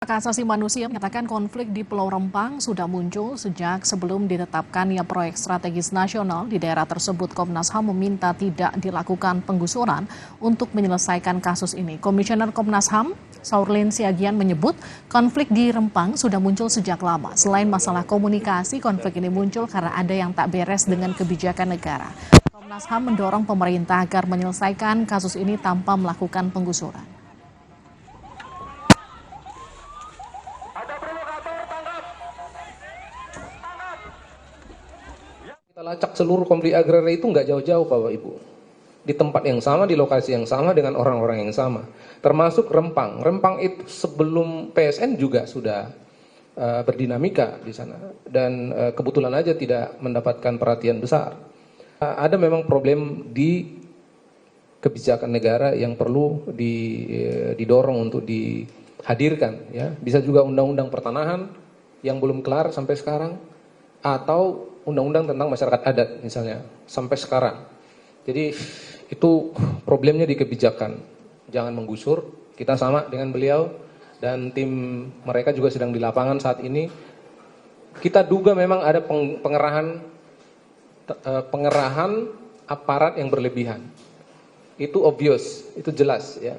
Hak Asasi Manusia menyatakan konflik di Pulau Rempang sudah muncul sejak sebelum ditetapkannya proyek strategis nasional di daerah tersebut. Komnas HAM meminta tidak dilakukan penggusuran untuk menyelesaikan kasus ini. Komisioner Komnas HAM, Saurlin Siagian menyebut konflik di Rempang sudah muncul sejak lama. Selain masalah komunikasi, konflik ini muncul karena ada yang tak beres dengan kebijakan negara. Komnas HAM mendorong pemerintah agar menyelesaikan kasus ini tanpa melakukan penggusuran. Kita lacak seluruh konflik agraria itu nggak jauh-jauh Bapak Ibu. Di tempat yang sama, di lokasi yang sama, dengan orang-orang yang sama. Termasuk Rempang. Rempang itu sebelum PSN juga sudah berdinamika di sana. Dan kebetulan aja tidak mendapatkan perhatian besar. Ada memang problem di kebijakan negara yang perlu didorong untuk dihadirkan. Ya. Bisa juga undang-undang pertanahan yang belum kelar sampai sekarang. Atau undang-undang tentang masyarakat adat misalnya sampai sekarang. Jadi itu problemnya di kebijakan. Jangan menggusur. Kita sama dengan beliau dan tim mereka juga sedang di lapangan saat ini. Kita duga memang ada pengerahan aparat yang berlebihan. Itu obvious, itu jelas ya.